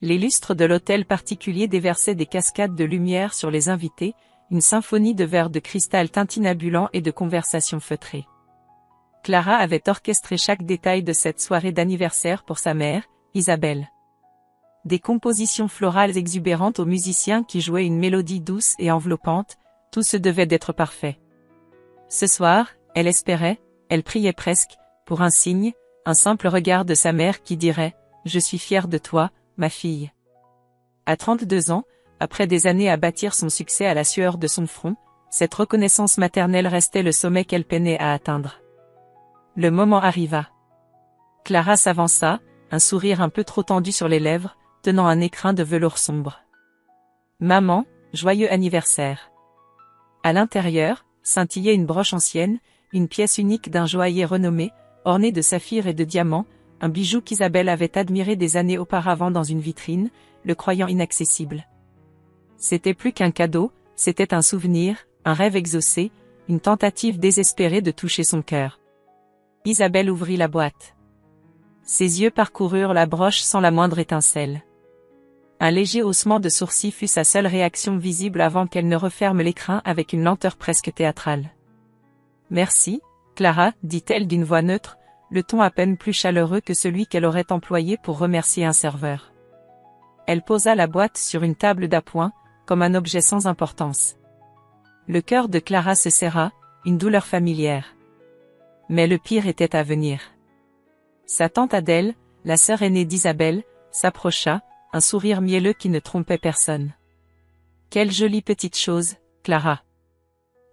Les lustres de l'hôtel particulier déversaient des cascades de lumière sur les invités, une symphonie de verres de cristal tintinabulants et de conversations feutrées. Clara avait orchestré chaque détail de cette soirée d'anniversaire pour sa mère, Isabelle. Des compositions florales exubérantes aux musiciens qui jouaient une mélodie douce et enveloppante, tout se devait d'être parfait. Ce soir, elle espérait, elle priait presque, pour un signe, un simple regard de sa mère qui dirait « Je suis fière de toi, ma fille ». À 32 ans, après des années à bâtir son succès à la sueur de son front, cette reconnaissance maternelle restait le sommet qu'elle peinait à atteindre. Le moment arriva. Clara s'avança, un sourire un peu trop tendu sur les lèvres, tenant un écrin de velours sombre. « Maman, joyeux anniversaire !» À l'intérieur, scintillait une broche ancienne, une pièce unique d'un joaillier renommé, ornée de saphirs et de diamants, un bijou qu'Isabelle avait admiré des années auparavant dans une vitrine, le croyant inaccessible. C'était plus qu'un cadeau, c'était un souvenir, un rêve exaucé, une tentative désespérée de toucher son cœur. Isabelle ouvrit la boîte. Ses yeux parcoururent la broche sans la moindre étincelle. Un léger haussement de sourcils fut sa seule réaction visible avant qu'elle ne referme l'écrin avec une lenteur presque théâtrale. « Merci, Clara, dit-elle d'une voix neutre, le ton à peine plus chaleureux que celui qu'elle aurait employé pour remercier un serveur. Elle posa la boîte sur une table d'appoint, comme un objet sans importance. Le cœur de Clara se serra, une douleur familière. Mais le pire était à venir. Sa tante Adèle, la sœur aînée d'Isabelle, s'approcha, un sourire mielleux qui ne trompait personne. « Quelle jolie petite chose, Clara.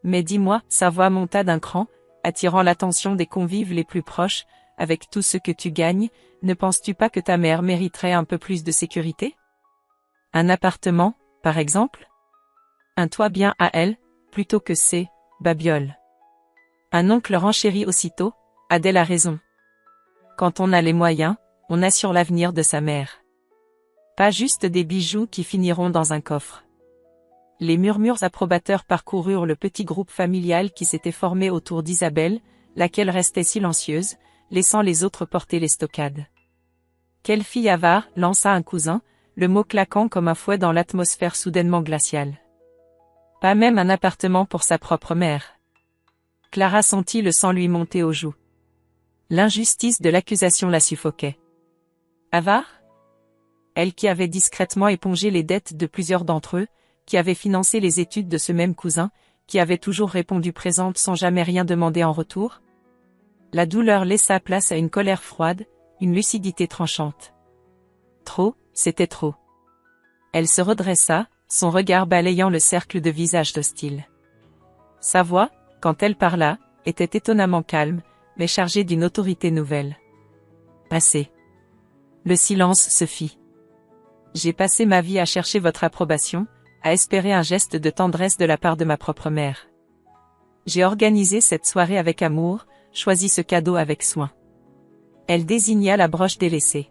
Mais dis-moi, » sa voix monta d'un cran, attirant l'attention des convives les plus proches, « avec tout ce que tu gagnes, ne penses-tu pas que ta mère mériterait un peu plus de sécurité? Un appartement, par exemple? Un toit bien à elle, plutôt que ces babioles. » Un oncle renchérit aussitôt, « Adèle a raison. Quand on a les moyens, on assure l'avenir de sa mère. Pas juste des bijoux qui finiront dans un coffre. » Les murmures approbateurs parcoururent le petit groupe familial qui s'était formé autour d'Isabelle, laquelle restait silencieuse, laissant les autres porter les stockades. « Quelle fille avare !» lança un cousin, le mot claquant comme un fouet dans l'atmosphère soudainement glaciale. Pas même un appartement pour sa propre mère. Clara sentit le sang lui monter aux joues. L'injustice de l'accusation la suffoquait. Avare? Elle qui avait discrètement épongé les dettes de plusieurs d'entre eux, qui avait financé les études de ce même cousin, qui avait toujours répondu présente sans jamais rien demander en retour? La douleur laissa place à une colère froide, une lucidité tranchante. Trop, c'était trop. Elle se redressa, son regard balayant le cercle de visages hostiles. Sa voix, quand elle parla, était étonnamment calme, mais chargée d'une autorité nouvelle. Assez. Le silence se fit. J'ai passé ma vie à chercher votre approbation, à espérer un geste de tendresse de la part de ma propre mère. J'ai organisé cette soirée avec amour, choisi ce cadeau avec soin. Elle désigna la broche délaissée.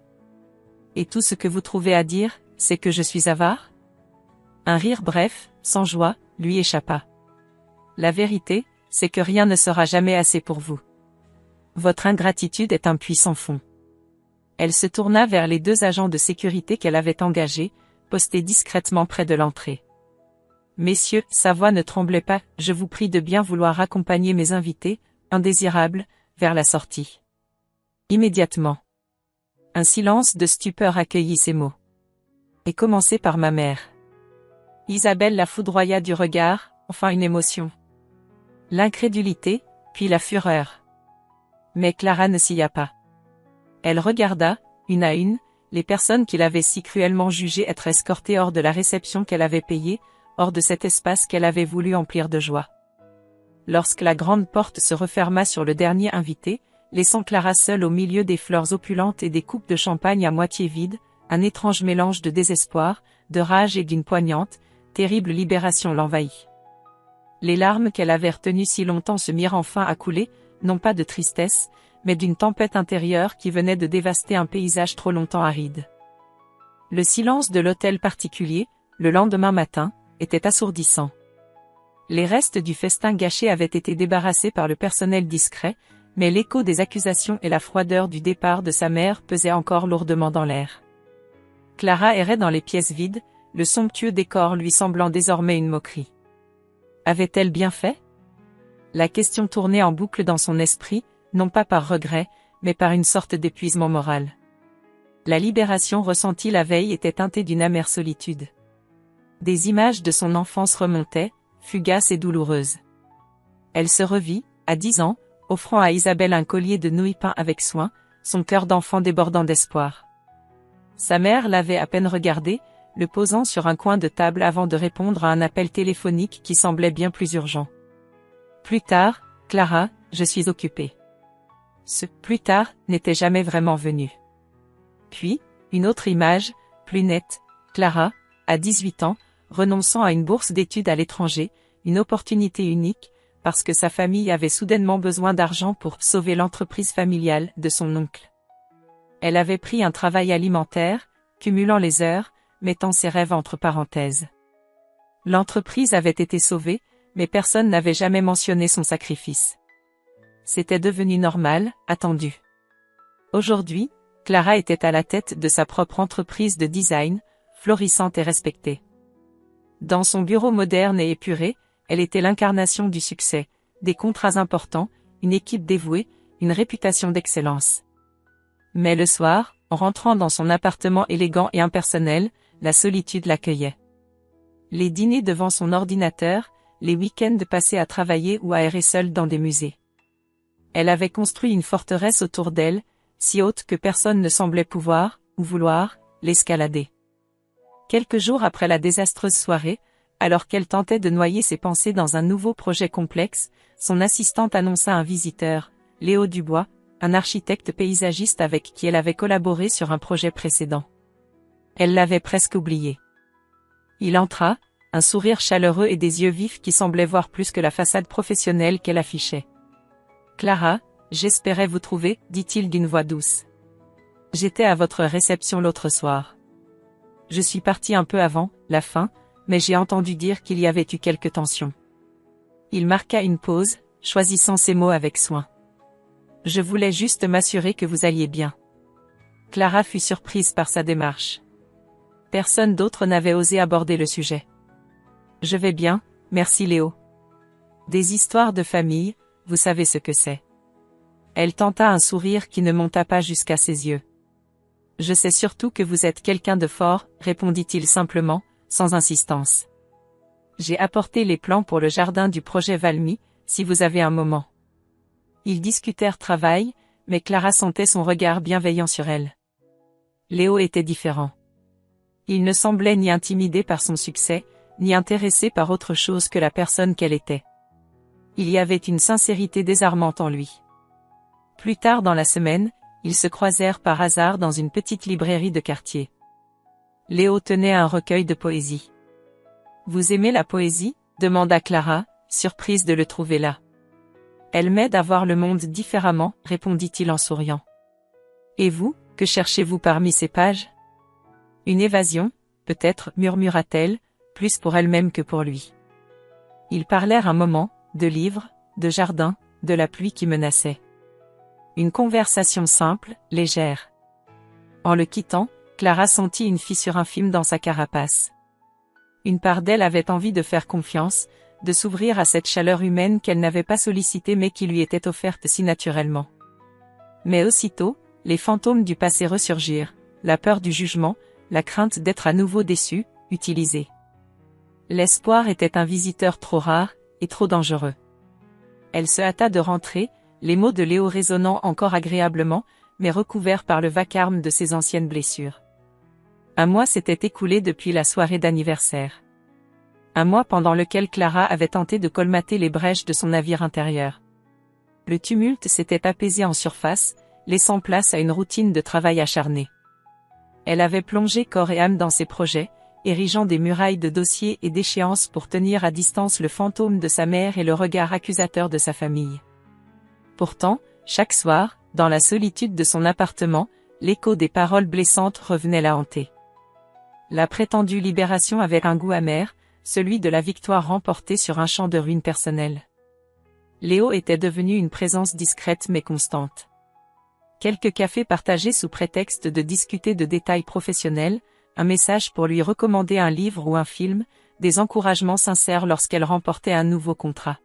Et tout ce que vous trouvez à dire, c'est que je suis avare? Un rire bref, sans joie, lui échappa. La vérité, c'est que rien ne sera jamais assez pour vous. Votre ingratitude est un puits sans fond. Elle se tourna vers les 2 agents de sécurité qu'elle avait engagés, postés discrètement près de l'entrée. Messieurs, sa voix ne tremblait pas, je vous prie de bien vouloir accompagner mes invités, indésirables, vers la sortie. Immédiatement. Un silence de stupeur accueillit ces mots. Et commencer par ma mère. Isabelle la foudroya du regard, enfin une émotion. L'incrédulité, puis la fureur. Mais Clara ne s'y hâta pas. Elle regarda, une à une, les personnes qu'il avait si cruellement jugées être escortées hors de la réception qu'elle avait payée, hors de cet espace qu'elle avait voulu emplir de joie. Lorsque la grande porte se referma sur le dernier invité, laissant Clara seule au milieu des fleurs opulentes et des coupes de champagne à moitié vides, un étrange mélange de désespoir, de rage et d'une poignante, terrible libération l'envahit. Les larmes qu'elle avait retenues si longtemps se mirent enfin à couler, non pas de tristesse, mais d'une tempête intérieure qui venait de dévaster un paysage trop longtemps aride. Le silence de l'hôtel particulier, le lendemain matin, était assourdissant. Les restes du festin gâché avaient été débarrassés par le personnel discret, mais l'écho des accusations et la froideur du départ de sa mère pesaient encore lourdement dans l'air. Clara errait dans les pièces vides, le somptueux décor lui semblant désormais une moquerie. Avait-elle bien fait? La question tournait en boucle dans son esprit, non pas par regret, mais par une sorte d'épuisement moral. La libération ressentie la veille était teintée d'une amère solitude. Des images de son enfance remontaient, fugaces et douloureuses. Elle se revit, à 10 ans, offrant à Isabelle un collier de nouilles peint avec soin, son cœur d'enfant débordant d'espoir. Sa mère l'avait à peine regardé, le posant sur un coin de table avant de répondre à un appel téléphonique qui semblait bien plus urgent. Plus tard, Clara, je suis occupée. Ce « plus tard » n'était jamais vraiment venu. Puis, une autre image, plus nette, Clara, à 18 ans, renonçant à une bourse d'études à l'étranger, une opportunité unique, parce que sa famille avait soudainement besoin d'argent pour sauver l'entreprise familiale de son oncle. Elle avait pris un travail alimentaire, cumulant les heures, mettant ses rêves entre parenthèses. L'entreprise avait été sauvée, mais personne n'avait jamais mentionné son sacrifice. C'était devenu normal, attendu. Aujourd'hui, Clara était à la tête de sa propre entreprise de design, florissante et respectée. Dans son bureau moderne et épuré, elle était l'incarnation du succès, des contrats importants, une équipe dévouée, une réputation d'excellence. Mais le soir, en rentrant dans son appartement élégant et impersonnel, la solitude l'accueillait. Les dîners devant son ordinateur, les week-ends passés à travailler ou à errer seule dans des musées. Elle avait construit une forteresse autour d'elle, si haute que personne ne semblait pouvoir, ou vouloir, l'escalader. Quelques jours après la désastreuse soirée, alors qu'elle tentait de noyer ses pensées dans un nouveau projet complexe, son assistante annonça un visiteur, Léo Dubois, un architecte paysagiste avec qui elle avait collaboré sur un projet précédent. Elle l'avait presque oublié. Il entra, un sourire chaleureux et des yeux vifs qui semblaient voir plus que la façade professionnelle qu'elle affichait. « Clara, j'espérais vous trouver, dit-il d'une voix douce. J'étais à votre réception l'autre soir. Je suis parti un peu avant, la fin, mais j'ai entendu dire qu'il y avait eu quelques tensions. » Il marqua une pause, choisissant ses mots avec soin. « Je voulais juste m'assurer que vous alliez bien. » Clara fut surprise par sa démarche. Personne d'autre n'avait osé aborder le sujet. « Je vais bien, merci Léo. Des histoires de famille, vous savez ce que c'est. » Elle tenta un sourire qui ne monta pas jusqu'à ses yeux. « Je sais surtout que vous êtes quelqu'un de fort, » répondit-il simplement, sans insistance. « J'ai apporté les plans pour le jardin du projet Valmy, si vous avez un moment. » Ils discutèrent travail, mais Clara sentait son regard bienveillant sur elle. Léo était différent. Il ne semblait ni intimidé par son succès, ni intéressé par autre chose que la personne qu'elle était. Il y avait une sincérité désarmante en lui. Plus tard dans la semaine, ils se croisèrent par hasard dans une petite librairie de quartier. Léo tenait un recueil de poésie. « Vous aimez la poésie ?» demanda Clara, surprise de le trouver là. « Elle m'aide à voir le monde différemment » répondit-il en souriant. « Et vous, que cherchez-vous parmi ces pages ?»« Une évasion, peut-être, murmura-t-elle, plus pour elle-même que pour lui. » Ils parlèrent un moment, de livres, de jardin, de la pluie qui menaçait. Une conversation simple, légère. En le quittant, Clara sentit une fissure infime dans sa carapace. Une part d'elle avait envie de faire confiance, de s'ouvrir à cette chaleur humaine qu'elle n'avait pas sollicitée mais qui lui était offerte si naturellement. Mais aussitôt, les fantômes du passé ressurgirent, la peur du jugement, la crainte d'être à nouveau déçue, utilisée. L'espoir était un visiteur trop rare, et trop dangereux. Elle se hâta de rentrer, les mots de Léo résonnant encore agréablement, mais recouverts par le vacarme de ses anciennes blessures. Un mois s'était écoulé depuis la soirée d'anniversaire. Un mois pendant lequel Clara avait tenté de colmater les brèches de son navire intérieur. Le tumulte s'était apaisé en surface, laissant place à une routine de travail acharné. Elle avait plongé corps et âme dans ses projets, érigeant des murailles de dossiers et d'échéances pour tenir à distance le fantôme de sa mère et le regard accusateur de sa famille. Pourtant, chaque soir, dans la solitude de son appartement, l'écho des paroles blessantes revenait la hanter. La prétendue libération avait un goût amer, celui de la victoire remportée sur un champ de ruines personnelles. Léo était devenu une présence discrète mais constante. Quelques cafés partagés sous prétexte de discuter de détails professionnels, un message pour lui recommander un livre ou un film, des encouragements sincères lorsqu'elle remportait un nouveau contrat.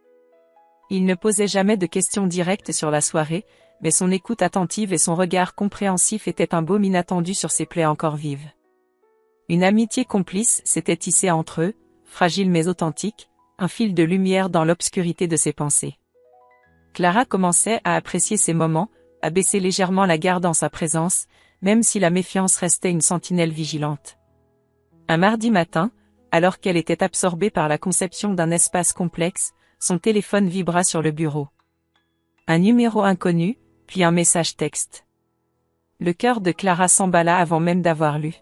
Il ne posait jamais de questions directes sur la soirée, mais son écoute attentive et son regard compréhensif étaient un baume inattendu sur ses plaies encore vives. Une amitié complice s'était tissée entre eux, fragile mais authentique, un fil de lumière dans l'obscurité de ses pensées. Clara commençait à apprécier ces moments, à baisser légèrement la garde en sa présence, même si la méfiance restait une sentinelle vigilante. Un mardi matin, alors qu'elle était absorbée par la conception d'un espace complexe, son téléphone vibra sur le bureau. Un numéro inconnu, puis un message texte. Le cœur de Clara s'emballa avant même d'avoir lu.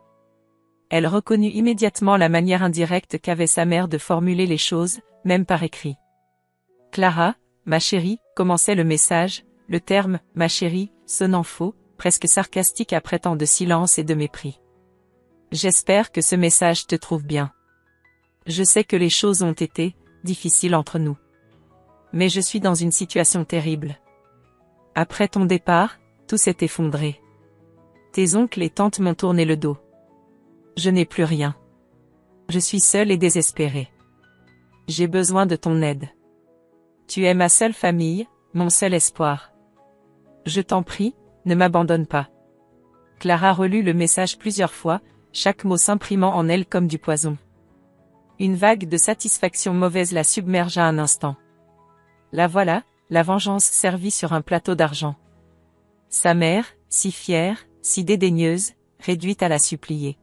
Elle reconnut immédiatement la manière indirecte qu'avait sa mère de formuler les choses, même par écrit. « Clara, ma chérie », commençait le message, le terme « ma chérie » sonnant faux, presque sarcastique après tant de silence et de mépris. « J'espère que ce message te trouve bien. Je sais que les choses ont été difficiles entre nous. Mais je suis dans une situation terrible. Après ton départ, tout s'est effondré. Tes oncles et tantes m'ont tourné le dos. Je n'ai plus rien. Je suis seule et désespérée. J'ai besoin de ton aide. Tu es ma seule famille, mon seul espoir. Je t'en prie, ne m'abandonne pas. » Clara relut le message plusieurs fois, chaque mot s'imprimant en elle comme du poison. Une vague de satisfaction mauvaise la submergea un instant. La voilà, la vengeance servie sur un plateau d'argent. Sa mère, si fière, si dédaigneuse, réduite à la supplier.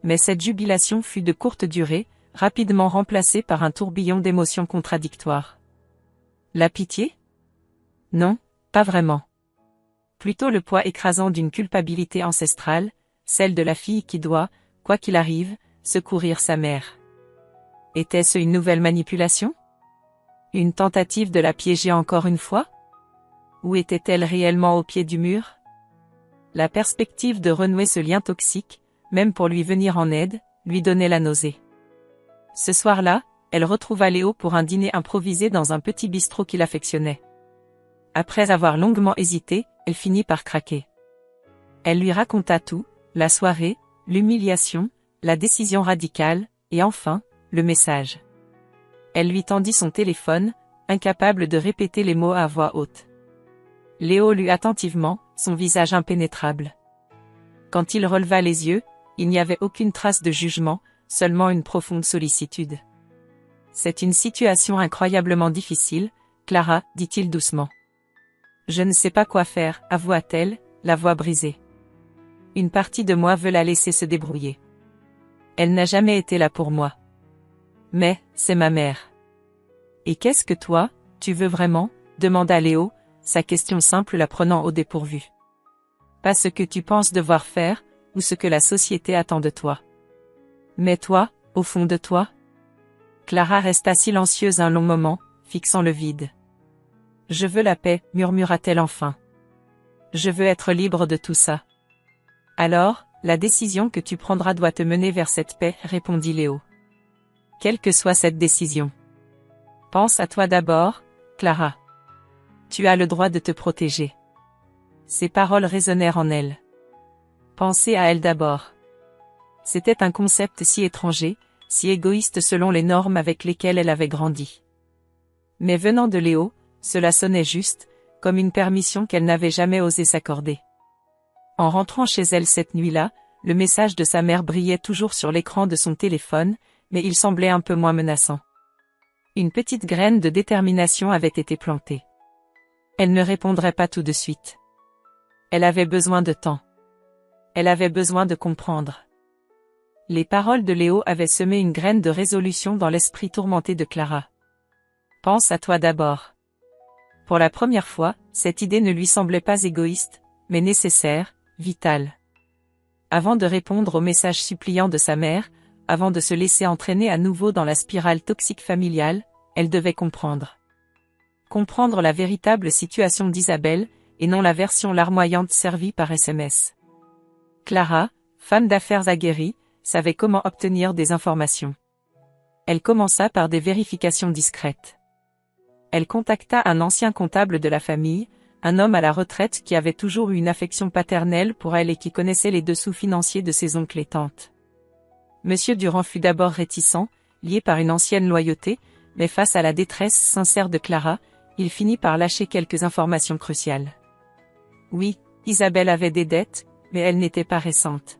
Mais cette jubilation fut de courte durée, rapidement remplacée par un tourbillon d'émotions contradictoires. La pitié? Non, pas vraiment. Plutôt le poids écrasant d'une culpabilité ancestrale, celle de la fille qui doit, quoi qu'il arrive, secourir sa mère. Était-ce une nouvelle manipulation? Une tentative de la piéger encore une fois? Ou était-elle réellement au pied du mur? La perspective de renouer ce lien toxique, même pour lui venir en aide, lui donnait la nausée. Ce soir-là, elle retrouva Léo pour un dîner improvisé dans un petit bistrot qu'il affectionnait. Après avoir longuement hésité, elle finit par craquer. Elle lui raconta tout, la soirée, l'humiliation, la décision radicale, et enfin, le message. Elle lui tendit son téléphone, incapable de répéter les mots à voix haute. Léo lut attentivement, son visage impénétrable. Quand il releva les yeux, il n'y avait aucune trace de jugement, seulement une profonde sollicitude. « C'est une situation incroyablement difficile, Clara, dit-il doucement. Je ne sais pas quoi faire, avoua-t-elle, la voix brisée. Une partie de moi veut la laisser se débrouiller. Elle n'a jamais été là pour moi. Mais, c'est ma mère. Et qu'est-ce que toi, tu veux vraiment? Demanda Léo, sa question simple la prenant au dépourvu. Pas ce que tu penses devoir faire, ou ce que la société attend de toi. Mais toi, au fond de toi? Clara resta silencieuse un long moment, fixant le vide. Je veux la paix, murmura-t-elle enfin. Je veux être libre de tout ça. Alors, la décision que tu prendras doit te mener vers cette paix, répondit Léo. Quelle que soit cette décision. Pense à toi d'abord, Clara. Tu as le droit de te protéger. Ces paroles résonnèrent en elle. Pensez à elle d'abord. C'était un concept si étranger, si égoïste selon les normes avec lesquelles elle avait grandi. Mais venant de Léo, cela sonnait juste, comme une permission qu'elle n'avait jamais osé s'accorder. En rentrant chez elle cette nuit-là, le message de sa mère brillait toujours sur l'écran de son téléphone, mais il semblait un peu moins menaçant. Une petite graine de détermination avait été plantée. Elle ne répondrait pas tout de suite. Elle avait besoin de temps. Elle avait besoin de comprendre. Les paroles de Léo avaient semé une graine de résolution dans l'esprit tourmenté de Clara. Pense à toi d'abord. Pour la première fois, cette idée ne lui semblait pas égoïste, mais nécessaire, vitale. Avant de répondre au message suppliant de sa mère, avant de se laisser entraîner à nouveau dans la spirale toxique familiale, elle devait comprendre. Comprendre la véritable situation d'Isabelle, et non la version larmoyante servie par SMS. Clara, femme d'affaires aguerrie, savait comment obtenir des informations. Elle commença par des vérifications discrètes. Elle contacta un ancien comptable de la famille, un homme à la retraite qui avait toujours eu une affection paternelle pour elle et qui connaissait les dessous financiers de ses oncles et tantes. Monsieur Durand fut d'abord réticent, lié par une ancienne loyauté, mais face à la détresse sincère de Clara, il finit par lâcher quelques informations cruciales. Oui, Isabelle avait des dettes, mais elles n'étaient pas récentes.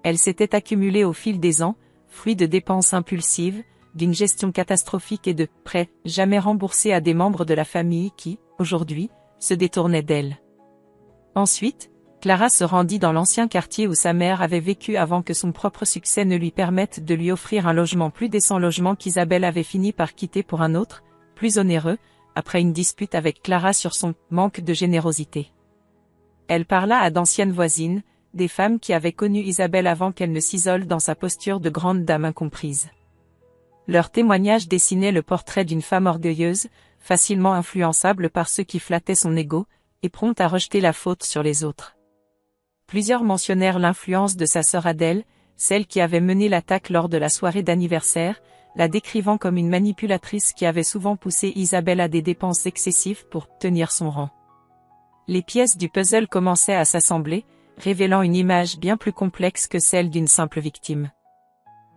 Elles s'étaient accumulées au fil des ans, fruit de dépenses impulsives, d'une gestion catastrophique et de prêts jamais remboursés à des membres de la famille qui, aujourd'hui, se détournaient d'elle. Ensuite, Clara se rendit dans l'ancien quartier où sa mère avait vécu avant que son propre succès ne lui permette de lui offrir un logement plus décent, logement qu'Isabelle avait fini par quitter pour un autre, plus onéreux, après une dispute avec Clara sur son manque de générosité. Elle parla à d'anciennes voisines, des femmes qui avaient connu Isabelle avant qu'elle ne s'isole dans sa posture de grande dame incomprise. Leurs témoignages dessinaient le portrait d'une femme orgueilleuse, facilement influençable par ceux qui flattaient son ego, et prompte à rejeter la faute sur les autres. Plusieurs mentionnèrent l'influence de sa sœur Adèle, celle qui avait mené l'attaque lors de la soirée d'anniversaire, la décrivant comme une manipulatrice qui avait souvent poussé Isabelle à des dépenses excessives pour tenir son rang. Les pièces du puzzle commençaient à s'assembler, révélant une image bien plus complexe que celle d'une simple victime.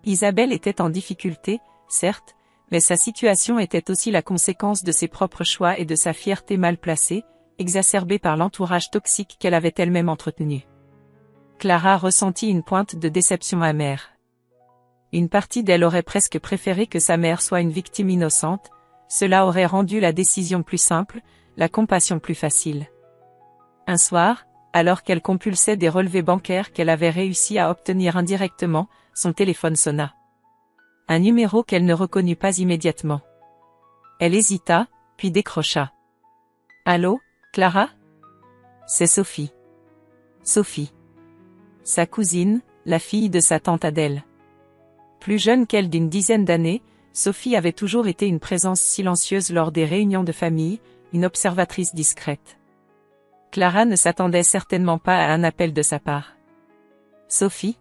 Isabelle était en difficulté, certes, mais sa situation était aussi la conséquence de ses propres choix et de sa fierté mal placée, exacerbée par l'entourage toxique qu'elle avait elle-même entretenu. Clara ressentit une pointe de déception amère. Une partie d'elle aurait presque préféré que sa mère soit une victime innocente, cela aurait rendu la décision plus simple, la compassion plus facile. Un soir, alors qu'elle compulsait des relevés bancaires qu'elle avait réussi à obtenir indirectement, son téléphone sonna. Un numéro qu'elle ne reconnut pas immédiatement. Elle hésita, puis décrocha. « Allô, Clara ? C'est Sophie. » Sophie. Sa cousine, la fille de sa tante Adèle. Plus jeune qu'elle d'une dizaine d'années, Sophie avait toujours été une présence silencieuse lors des réunions de famille, une observatrice discrète. Clara ne s'attendait certainement pas à un appel de sa part. « Sophie ?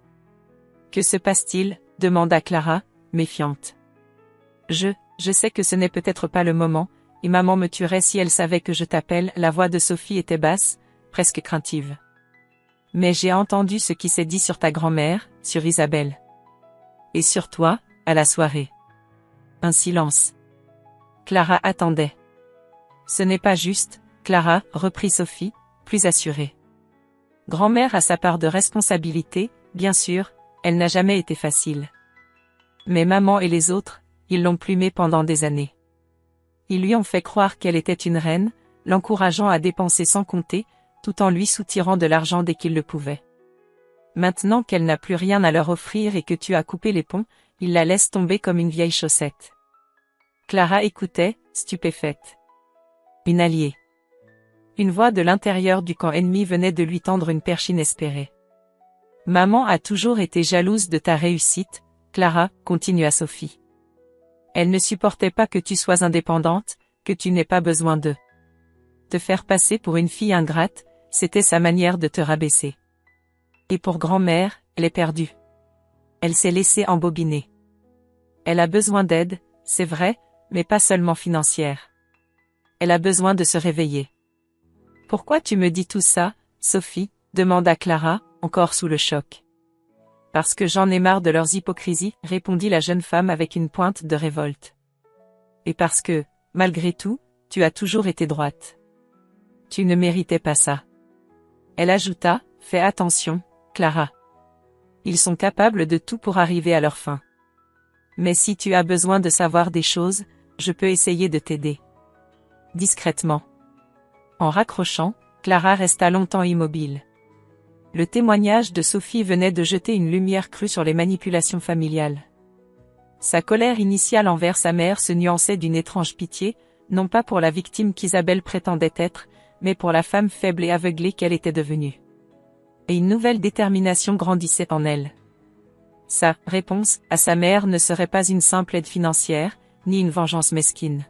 Que se passe-t-il » demanda Clara, méfiante. « Je sais que ce n'est peut-être pas le moment, et maman me tuerait si elle savait que je t'appelle. » La voix de Sophie était basse, presque craintive. « Mais j'ai entendu ce qui s'est dit sur ta grand-mère, sur Isabelle. Et sur toi, à la soirée. » Un silence. Clara attendait. « Ce n'est pas juste, Clara, » reprit Sophie, plus assurée. « Grand-mère a sa part de responsabilité, bien sûr, elle n'a jamais été facile. Mais maman et les autres, ils l'ont plumée pendant des années. Ils lui ont fait croire qu'elle était une reine, l'encourageant à dépenser sans compter, tout en lui soutirant de l'argent dès qu'il le pouvait. Maintenant qu'elle n'a plus rien à leur offrir et que tu as coupé les ponts, ils la laissent tomber comme une vieille chaussette. » Clara écoutait, stupéfaite. Une alliée. Une voix de l'intérieur du camp ennemi venait de lui tendre une perche inespérée. « Maman a toujours été jalouse de ta réussite, Clara, » continua Sophie. « Elle ne supportait pas que tu sois indépendante, que tu n'aies pas besoin de te faire passer pour une fille ingrate, c'était sa manière de te rabaisser. Et pour grand-mère, elle est perdue. Elle s'est laissée embobiner. Elle a besoin d'aide, c'est vrai, mais pas seulement financière. Elle a besoin de se réveiller. » « Pourquoi tu me dis tout ça, Sophie ?» demanda Clara, encore sous le choc. « Parce que j'en ai marre de leurs hypocrisies, » répondit la jeune femme avec une pointe de révolte. « Et parce que, malgré tout, tu as toujours été droite. Tu ne méritais pas ça. » Elle ajouta, « Fais attention, Clara. Ils sont capables de tout pour arriver à leur fin. Mais si tu as besoin de savoir des choses, je peux essayer de t'aider. » Discrètement. En raccrochant, Clara resta longtemps immobile. Le témoignage de Sophie venait de jeter une lumière crue sur les manipulations familiales. Sa colère initiale envers sa mère se nuançait d'une étrange pitié, non pas pour la victime qu'Isabelle prétendait être, mais pour la femme faible et aveuglée qu'elle était devenue. Et une nouvelle détermination grandissait en elle. Sa réponse à sa mère ne serait pas une simple aide financière, ni une vengeance mesquine.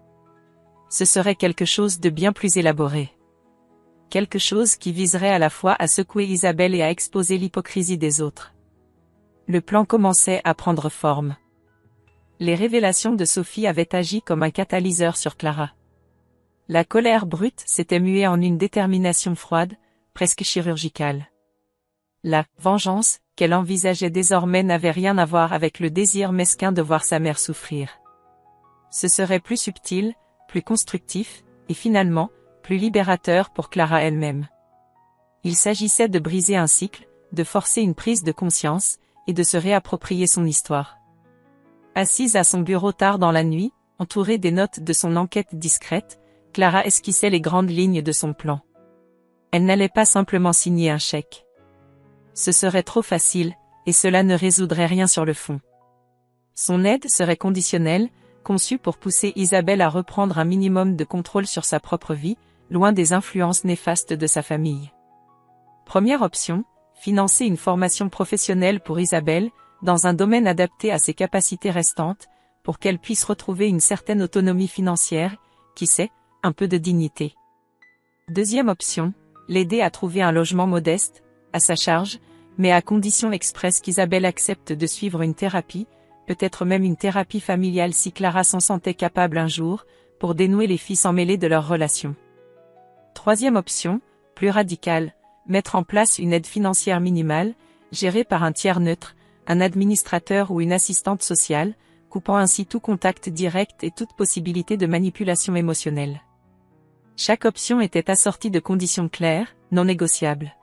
Ce serait quelque chose de bien plus élaboré. Quelque chose qui viserait à la fois à secouer Isabelle et à exposer l'hypocrisie des autres. Le plan commençait à prendre forme. Les révélations de Sophie avaient agi comme un catalyseur sur Clara. La colère brute s'était muée en une détermination froide, presque chirurgicale. La vengeance qu'elle envisageait désormais n'avait rien à voir avec le désir mesquin de voir sa mère souffrir. Ce serait plus subtil, plus constructif, et finalement, plus libérateur pour Clara elle-même. Il s'agissait de briser un cycle, de forcer une prise de conscience, et de se réapproprier son histoire. Assise à son bureau tard dans la nuit, entourée des notes de son enquête discrète, Clara esquissait les grandes lignes de son plan. Elle n'allait pas simplement signer un chèque. Ce serait trop facile, et cela ne résoudrait rien sur le fond. Son aide serait conditionnelle, conçue pour pousser Isabelle à reprendre un minimum de contrôle sur sa propre vie, loin des influences néfastes de sa famille. Première option, financer une formation professionnelle pour Isabelle, dans un domaine adapté à ses capacités restantes, pour qu'elle puisse retrouver une certaine autonomie financière, qui sait, un peu de dignité. Deuxième option, l'aider à trouver un logement modeste, à sa charge, mais à condition expresse qu'Isabelle accepte de suivre une thérapie, peut-être même une thérapie familiale si Clara s'en sentait capable un jour, pour dénouer les fils emmêlés de leur relation. Troisième option, plus radicale, mettre en place une aide financière minimale, gérée par un tiers neutre, un administrateur ou une assistante sociale, coupant ainsi tout contact direct et toute possibilité de manipulation émotionnelle. Chaque option était assortie de conditions claires, non négociables.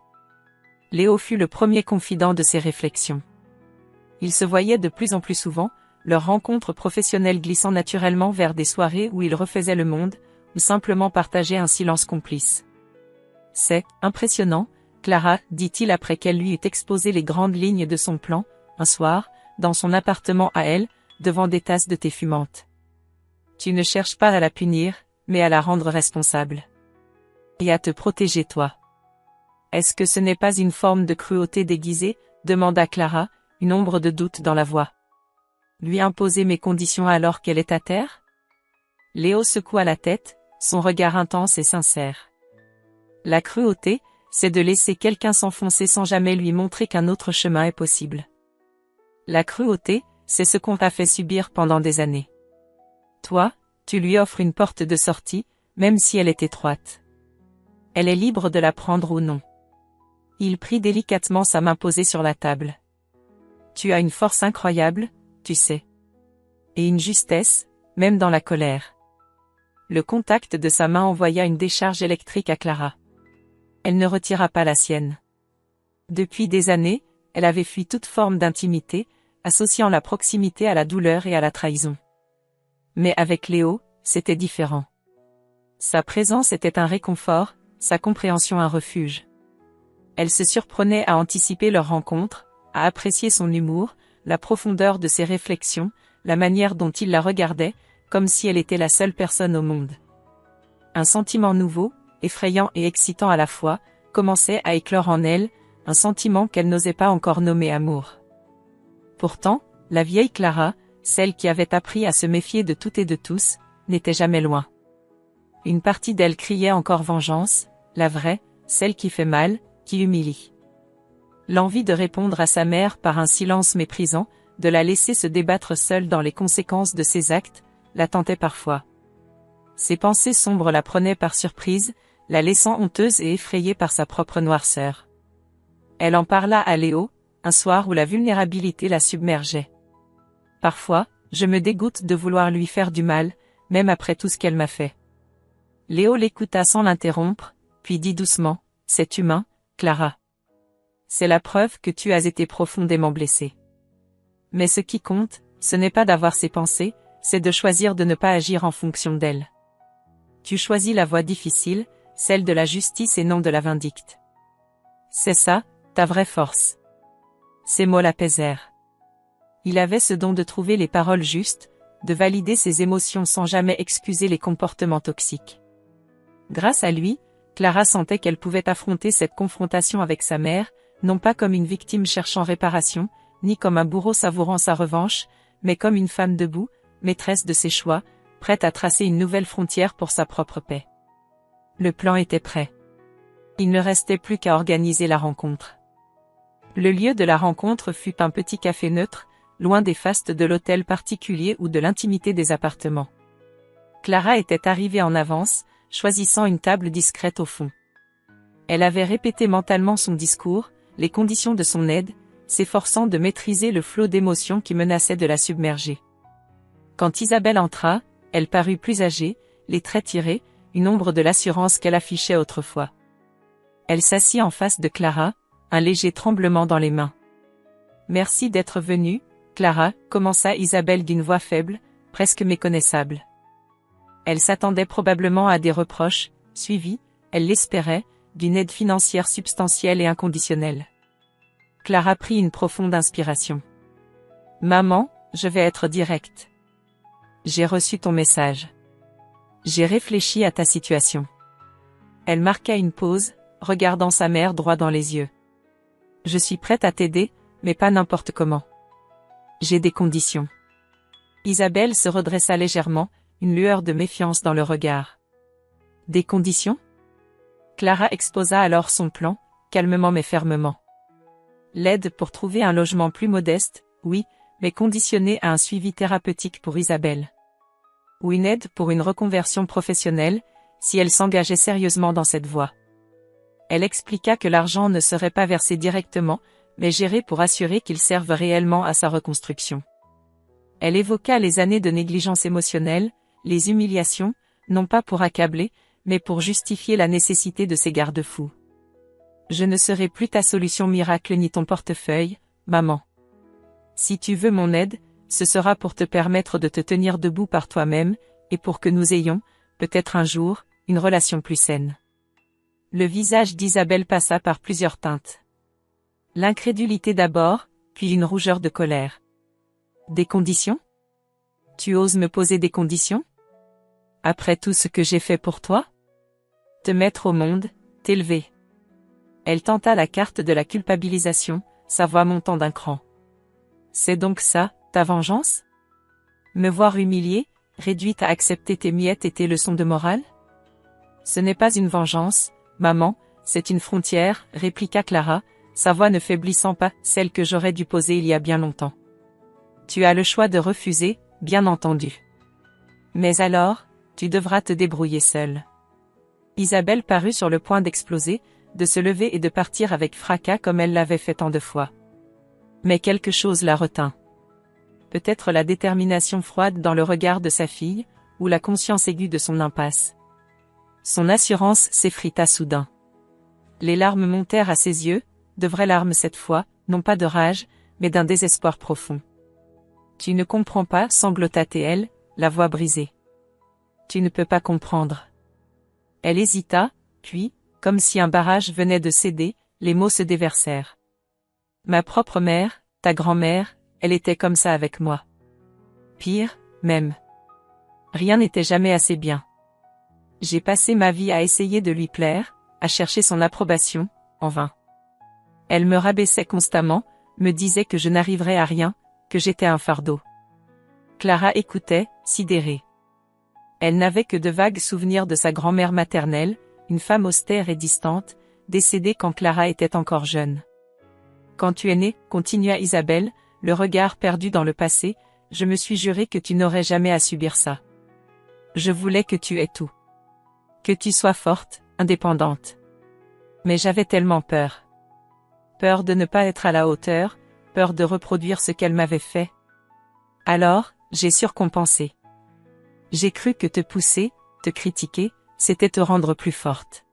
Léo fut le premier confident de ces réflexions. Ils se voyaient de plus en plus souvent, leurs rencontres professionnelles glissant naturellement vers des soirées où ils refaisaient le monde, ou simplement partageaient un silence complice. « C'est impressionnant, Clara, dit-il après qu'elle lui eut exposé les grandes lignes de son plan, un soir, dans son appartement à elle, devant des tasses de thé fumantes. Tu ne cherches pas à la punir, mais à la rendre responsable. Et à te protéger toi. Est-ce que ce n'est pas une forme de cruauté déguisée, demanda Clara, une ombre de doute dans la voix. Lui imposer mes conditions alors qu'elle est à terre? Léo secoua la tête, son regard intense et sincère. La cruauté, c'est de laisser quelqu'un s'enfoncer sans jamais lui montrer qu'un autre chemin est possible. La cruauté, c'est ce qu'on t'a fait subir pendant des années. Toi, tu lui offres une porte de sortie, même si elle est étroite. Elle est libre de la prendre ou non. Il prit délicatement sa main posée sur la table. Tu as une force incroyable, tu sais. Et une justesse, même dans la colère. Le contact de sa main envoya une décharge électrique à Clara. Elle ne retira pas la sienne. Depuis des années, elle avait fui toute forme d'intimité, associant la proximité à la douleur et à la trahison. Mais avec Léo, c'était différent. Sa présence était un réconfort, sa compréhension un refuge. Elle se surprenait à anticiper leur rencontre, à apprécier son humour, la profondeur de ses réflexions, la manière dont il la regardait, comme si elle était la seule personne au monde. Un sentiment nouveau, effrayant et excitant à la fois, commençait à éclore en elle, un sentiment qu'elle n'osait pas encore nommer amour. Pourtant, la vieille Clara, celle qui avait appris à se méfier de tout et de tous, n'était jamais loin. Une partie d'elle criait encore vengeance, la vraie, celle qui fait mal, qui humilie. L'envie de répondre à sa mère par un silence méprisant, de la laisser se débattre seule dans les conséquences de ses actes, la tentait parfois. Ses pensées sombres la prenaient par surprise, la laissant honteuse et effrayée par sa propre noirceur. Elle en parla à Léo, un soir où la vulnérabilité la submergeait. Parfois, je me dégoûte de vouloir lui faire du mal, même après tout ce qu'elle m'a fait. Léo l'écouta sans l'interrompre, puis dit doucement, c'est humain, Clara. C'est la preuve que tu as été profondément blessée. Mais ce qui compte, ce n'est pas d'avoir ses pensées, c'est de choisir de ne pas agir en fonction d'elles. Tu choisis la voie difficile, celle de la justice et non de la vindicte. C'est ça, ta vraie force. Ces mots l'apaisèrent. Il avait ce don de trouver les paroles justes, de valider ses émotions sans jamais excuser les comportements toxiques. Grâce à lui, Clara sentait qu'elle pouvait affronter cette confrontation avec sa mère, non pas comme une victime cherchant réparation, ni comme un bourreau savourant sa revanche, mais comme une femme debout, maîtresse de ses choix, prête à tracer une nouvelle frontière pour sa propre paix. Le plan était prêt. Il ne restait plus qu'à organiser la rencontre. Le lieu de la rencontre fut un petit café neutre, loin des fastes de l'hôtel particulier ou de l'intimité des appartements. Clara était arrivée en avance, choisissant une table discrète au fond. Elle avait répété mentalement son discours, les conditions de son aide, s'efforçant de maîtriser le flot d'émotions qui menaçait de la submerger. Quand Isabelle entra, elle parut plus âgée, les traits tirés, une ombre de l'assurance qu'elle affichait autrefois. Elle s'assit en face de Clara, un léger tremblement dans les mains. « Merci d'être venue, Clara », commença Isabelle d'une voix faible, presque méconnaissable. Elle s'attendait probablement à des reproches, suivis, elle l'espérait, d'une aide financière substantielle et inconditionnelle. Clara prit une profonde inspiration. « Maman, je vais être directe. J'ai reçu ton message. J'ai réfléchi à ta situation. » Elle marqua une pause, regardant sa mère droit dans les yeux. « Je suis prête à t'aider, mais pas n'importe comment. J'ai des conditions. » Isabelle se redressa légèrement, une lueur de méfiance dans le regard. « Des conditions ?» Clara exposa alors son plan, calmement mais fermement. L'aide pour trouver un logement plus modeste, oui, mais conditionné à un suivi thérapeutique pour Isabelle. Ou une aide pour une reconversion professionnelle, si elle s'engageait sérieusement dans cette voie. Elle expliqua que l'argent ne serait pas versé directement, mais géré pour assurer qu'il serve réellement à sa reconstruction. Elle évoqua les années de négligence émotionnelle, les humiliations, non pas pour accabler, mais pour justifier la nécessité de ces garde-fous. « Je ne serai plus ta solution miracle ni ton portefeuille, maman. Si tu veux mon aide, ce sera pour te permettre de te tenir debout par toi-même, et pour que nous ayons, peut-être un jour, une relation plus saine. » Le visage d'Isabelle passa par plusieurs teintes. L'incrédulité d'abord, puis une rougeur de colère. « Des conditions ? Tu oses me poser des conditions ? Après tout ce que j'ai fait pour toi ? Te mettre au monde, t'élever. » Elle tenta la carte de la culpabilisation, sa voix montant d'un cran. « C'est donc ça, ta vengeance ? Me voir humiliée, réduite à accepter tes miettes et tes leçons de morale ? Ce n'est pas une vengeance, maman, c'est une frontière, » répliqua Clara, sa voix ne faiblissant pas, celle que j'aurais dû poser il y a bien longtemps. « Tu as le choix de refuser, bien entendu. Mais alors, tu devras te débrouiller seule. » Isabelle parut sur le point d'exploser, de se lever et de partir avec fracas comme elle l'avait fait tant de fois. Mais quelque chose la retint. Peut-être la détermination froide dans le regard de sa fille, ou la conscience aiguë de son impasse. Son assurance s'effrita soudain. Les larmes montèrent à ses yeux, de vraies larmes cette fois, non pas de rage, mais d'un désespoir profond. « Tu ne comprends pas, » sanglota-t-elle, la voix brisée. « Tu ne peux pas comprendre. » Elle hésita, puis, comme si un barrage venait de céder, les mots se déversèrent. « Ma propre mère, ta grand-mère, elle était comme ça avec moi. Pire, même. Rien n'était jamais assez bien. J'ai passé ma vie à essayer de lui plaire, à chercher son approbation, en vain. Elle me rabaissait constamment, me disait que je n'arriverais à rien, que j'étais un fardeau. » Clara écoutait, sidérée. Elle n'avait que de vagues souvenirs de sa grand-mère maternelle, une femme austère et distante, décédée quand Clara était encore jeune. « Quand tu es née, » continua Isabelle, le regard perdu dans le passé, « je me suis juré que tu n'aurais jamais à subir ça. Je voulais que tu aies tout. Que tu sois forte, indépendante. Mais j'avais tellement peur. Peur de ne pas être à la hauteur, peur de reproduire ce qu'elle m'avait fait. Alors, j'ai surcompensé. J'ai cru que te pousser, te critiquer, c'était te rendre plus forte.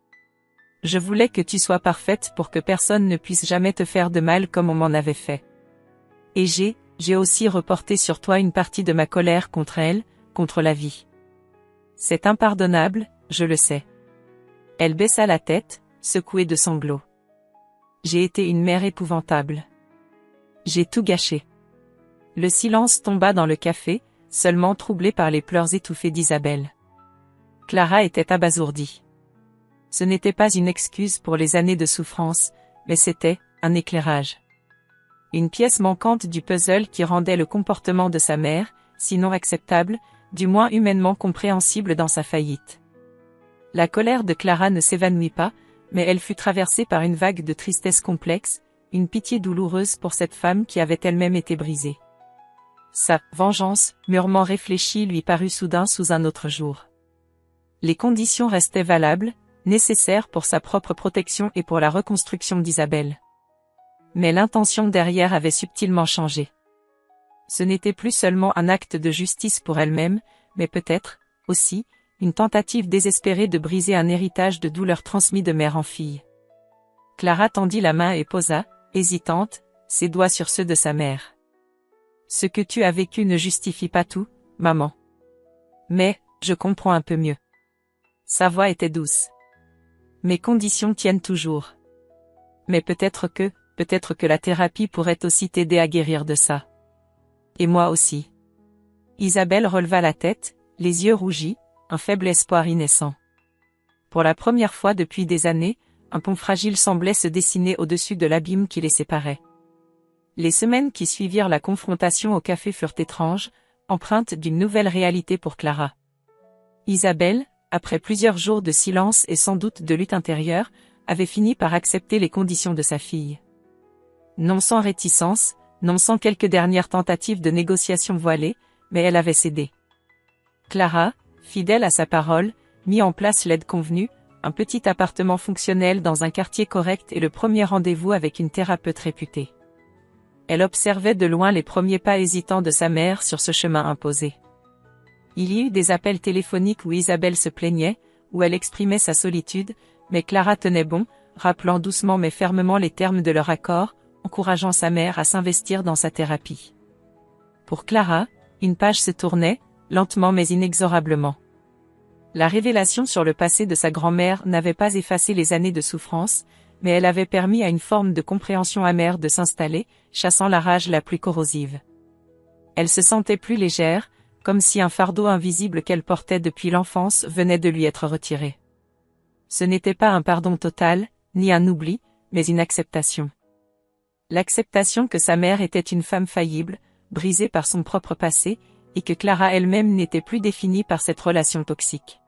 Je voulais que tu sois parfaite pour que personne ne puisse jamais te faire de mal comme on m'en avait fait. Et j'ai aussi reporté sur toi une partie de ma colère contre elle, contre la vie. C'est impardonnable, je le sais. » Elle baissa la tête, secouée de sanglots. « J'ai été une mère épouvantable. J'ai tout gâché. » Le silence tomba dans le café, seulement troublé par les pleurs étouffés d'Isabelle. Clara était abasourdie. Ce n'était pas une excuse pour les années de souffrance, mais c'était un éclairage. Une pièce manquante du puzzle qui rendait le comportement de sa mère, sinon acceptable, du moins humainement compréhensible dans sa faillite. La colère de Clara ne s'évanouit pas, mais elle fut traversée par une vague de tristesse complexe, une pitié douloureuse pour cette femme qui avait elle-même été brisée. Sa vengeance, mûrement réfléchie, lui parut soudain sous un autre jour. Les conditions restaient valables, nécessaires pour sa propre protection et pour la reconstruction d'Isabelle. Mais l'intention derrière avait subtilement changé. Ce n'était plus seulement un acte de justice pour elle-même, mais peut-être, aussi, une tentative désespérée de briser un héritage de douleur transmis de mère en fille. Clara tendit la main et posa, hésitante, ses doigts sur ceux de sa mère. Ce que tu as vécu ne justifie pas tout, maman. Mais, je comprends un peu mieux. Sa voix était douce. Mes conditions tiennent toujours. Mais peut-être que la thérapie pourrait aussi t'aider à guérir de ça. Et moi aussi. Isabelle releva la tête, les yeux rougis, un faible espoir y naissant. Pour la première fois depuis des années, un pont fragile semblait se dessiner au-dessus de l'abîme qui les séparait. Les semaines qui suivirent la confrontation au café furent étranges, empreintes d'une nouvelle réalité pour Clara. Isabelle, après plusieurs jours de silence et sans doute de lutte intérieure, avait fini par accepter les conditions de sa fille. Non sans réticence, non sans quelques dernières tentatives de négociation voilées, mais elle avait cédé. Clara, fidèle à sa parole, mit en place l'aide convenue, un petit appartement fonctionnel dans un quartier correct et le premier rendez-vous avec une thérapeute réputée. Elle observait de loin les premiers pas hésitants de sa mère sur ce chemin imposé. Il y eut des appels téléphoniques où Isabelle se plaignait, où elle exprimait sa solitude, mais Clara tenait bon, rappelant doucement mais fermement les termes de leur accord, encourageant sa mère à s'investir dans sa thérapie. Pour Clara, une page se tournait, lentement mais inexorablement. La révélation sur le passé de sa grand-mère n'avait pas effacé les années de souffrance, mais elle avait permis à une forme de compréhension amère de s'installer, chassant la rage la plus corrosive. Elle se sentait plus légère, comme si un fardeau invisible qu'elle portait depuis l'enfance venait de lui être retiré. Ce n'était pas un pardon total, ni un oubli, mais une acceptation. L'acceptation que sa mère était une femme faillible, brisée par son propre passé, et que Clara elle-même n'était plus définie par cette relation toxique.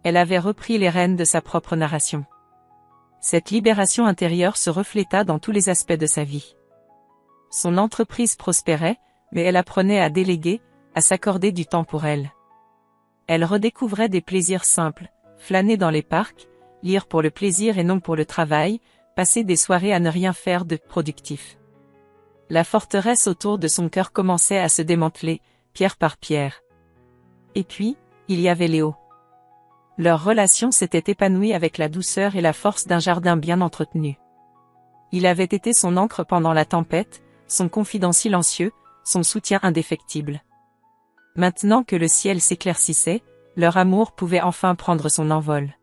Elle avait repris les rênes de sa propre narration. Cette libération intérieure se refléta dans tous les aspects de sa vie. Son entreprise prospérait, mais elle apprenait à déléguer, à s'accorder du temps pour elle. Elle redécouvrait des plaisirs simples, flâner dans les parcs, lire pour le plaisir et non pour le travail, passer des soirées à ne rien faire de productif. La forteresse autour de son cœur commençait à se démanteler, pierre par pierre. Et puis, il y avait Léo. Leur relation s'était épanouie avec la douceur et la force d'un jardin bien entretenu. Il avait été son ancre pendant la tempête, son confident silencieux, son soutien indéfectible. Maintenant que le ciel s'éclaircissait, leur amour pouvait enfin prendre son envol.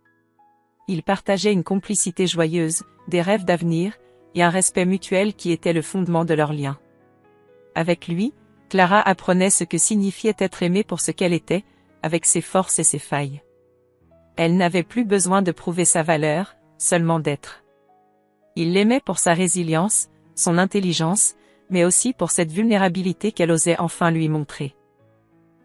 Ils partageaient une complicité joyeuse, des rêves d'avenir, et un respect mutuel qui était le fondement de leur lien. Avec lui, Clara apprenait ce que signifiait être aimée pour ce qu'elle était, avec ses forces et ses failles. Elle n'avait plus besoin de prouver sa valeur, seulement d'être. Il l'aimait pour sa résilience, son intelligence, mais aussi pour cette vulnérabilité qu'elle osait enfin lui montrer.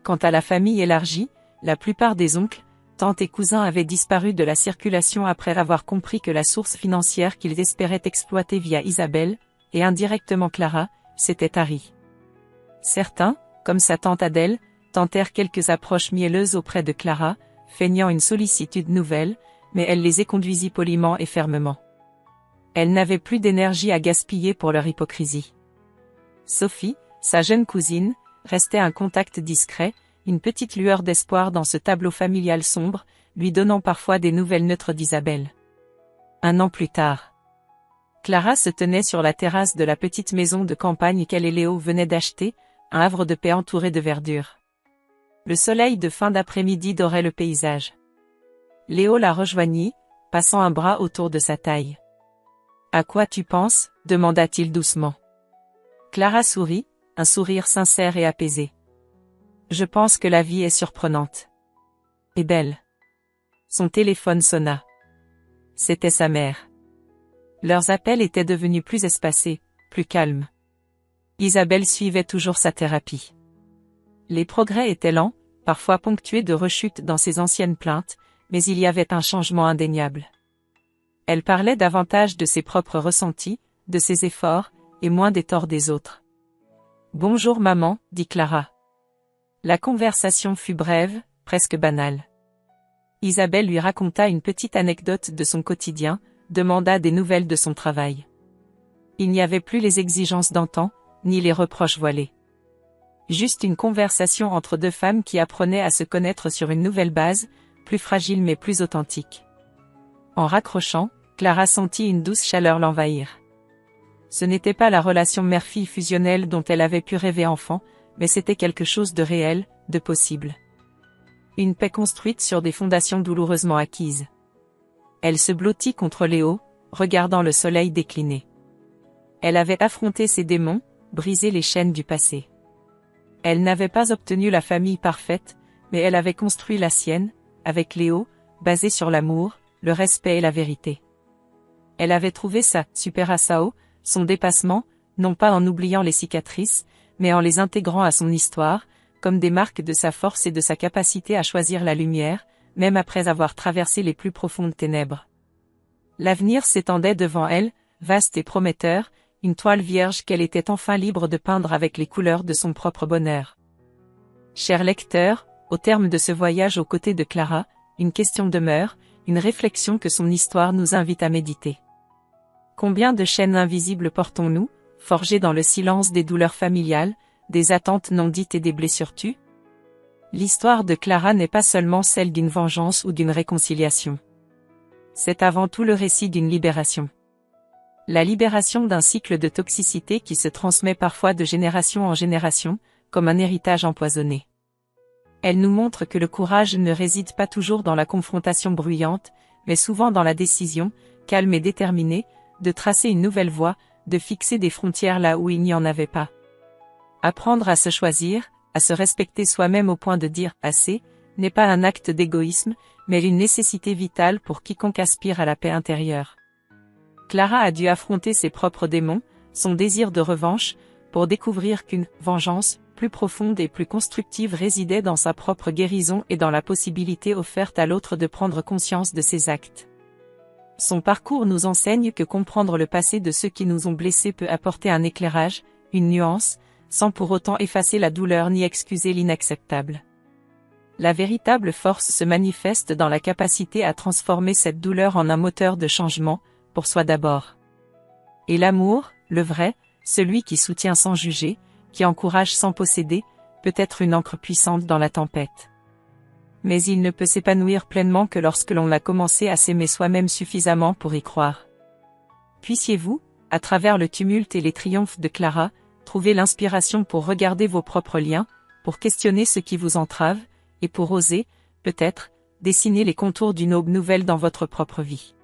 Quant à la famille élargie, la plupart des oncles, tantes et cousins avaient disparu de la circulation après avoir compris que la source financière qu'ils espéraient exploiter via Isabelle, et indirectement Clara, s'était tarie. Certains, comme sa tante Adèle, tentèrent quelques approches mielleuses auprès de Clara, feignant une sollicitude nouvelle, mais elle les éconduisit poliment et fermement. Elle n'avait plus d'énergie à gaspiller pour leur hypocrisie. Sophie, sa jeune cousine, restait un contact discret, une petite lueur d'espoir dans ce tableau familial sombre, lui donnant parfois des nouvelles neutres d'Isabelle. 1 an plus tard. Clara se tenait sur la terrasse de la petite maison de campagne qu'elle et Léo venaient d'acheter, un havre de paix entouré de verdure. Le soleil de fin d'après-midi dorait le paysage. Léo la rejoignit, passant un bras autour de sa taille. « À quoi tu penses ?» demanda-t-il doucement. Clara sourit, un sourire sincère et apaisé. « Je pense que la vie est surprenante. Et belle. » Son téléphone sonna. C'était sa mère. Leurs appels étaient devenus plus espacés, plus calmes. Isabelle suivait toujours sa thérapie. Les progrès étaient lents, parfois ponctués de rechutes dans ses anciennes plaintes, mais il y avait un changement indéniable. Elle parlait davantage de ses propres ressentis, de ses efforts, et moins des torts des autres. « Bonjour maman, » dit Clara. La conversation fut brève, presque banale. Isabelle lui raconta une petite anecdote de son quotidien, demanda des nouvelles de son travail. Il n'y avait plus les exigences d'antan, ni les reproches voilés. Juste une conversation entre deux femmes qui apprenaient à se connaître sur une nouvelle base, plus fragile mais plus authentique. En raccrochant, Clara sentit une douce chaleur l'envahir. Ce n'était pas la relation mère-fille fusionnelle dont elle avait pu rêver enfant, mais c'était quelque chose de réel, de possible. Une paix construite sur des fondations douloureusement acquises. Elle se blottit contre Léo, regardant le soleil décliner. Elle avait affronté ses démons, brisé les chaînes du passé. Elle n'avait pas obtenu la famille parfaite, mais elle avait construit la sienne, avec Léo, basée sur l'amour, le respect et la vérité. Elle avait trouvé sa super-asao, son dépassement, non pas en oubliant les cicatrices, mais en les intégrant à son histoire, comme des marques de sa force et de sa capacité à choisir la lumière, même après avoir traversé les plus profondes ténèbres. L'avenir s'étendait devant elle, vaste et prometteur, une toile vierge qu'elle était enfin libre de peindre avec les couleurs de son propre bonheur. Cher lecteur, au terme de ce voyage aux côtés de Clara, une question demeure, une réflexion que son histoire nous invite à méditer. Combien de chaînes invisibles portons-nous, forgées dans le silence des douleurs familiales, des attentes non dites et des blessures tues? L'histoire de Clara n'est pas seulement celle d'une vengeance ou d'une réconciliation. C'est avant tout le récit d'une libération. La libération d'un cycle de toxicité qui se transmet parfois de génération en génération, comme un héritage empoisonné. Elle nous montre que le courage ne réside pas toujours dans la confrontation bruyante, mais souvent dans la décision, calme et déterminée, de tracer une nouvelle voie, de fixer des frontières là où il n'y en avait pas. Apprendre à se choisir, à se respecter soi-même au point de dire « assez », n'est pas un acte d'égoïsme, mais une nécessité vitale pour quiconque aspire à la paix intérieure. Clara a dû affronter ses propres démons, son désir de revanche, pour découvrir qu'une « vengeance » plus profonde et plus constructive résidait dans sa propre guérison et dans la possibilité offerte à l'autre de prendre conscience de ses actes. Son parcours nous enseigne que comprendre le passé de ceux qui nous ont blessés peut apporter un éclairage, une nuance, sans pour autant effacer la douleur ni excuser l'inacceptable. La véritable force se manifeste dans la capacité à transformer cette douleur en un moteur de changement, pour soi d'abord. Et l'amour, le vrai, celui qui soutient sans juger, qui encourage sans posséder, peut être une ancre puissante dans la tempête. Mais il ne peut s'épanouir pleinement que lorsque l'on a commencé à s'aimer soi-même suffisamment pour y croire. Puissiez-vous, à travers le tumulte et les triomphes de Clara, trouver l'inspiration pour regarder vos propres liens, pour questionner ce qui vous entrave, et pour oser, peut-être, dessiner les contours d'une aube nouvelle dans votre propre vie.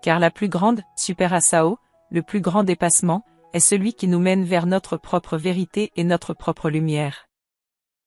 Car la plus grande super-asao, le plus grand dépassement, est celui qui nous mène vers notre propre vérité et notre propre lumière.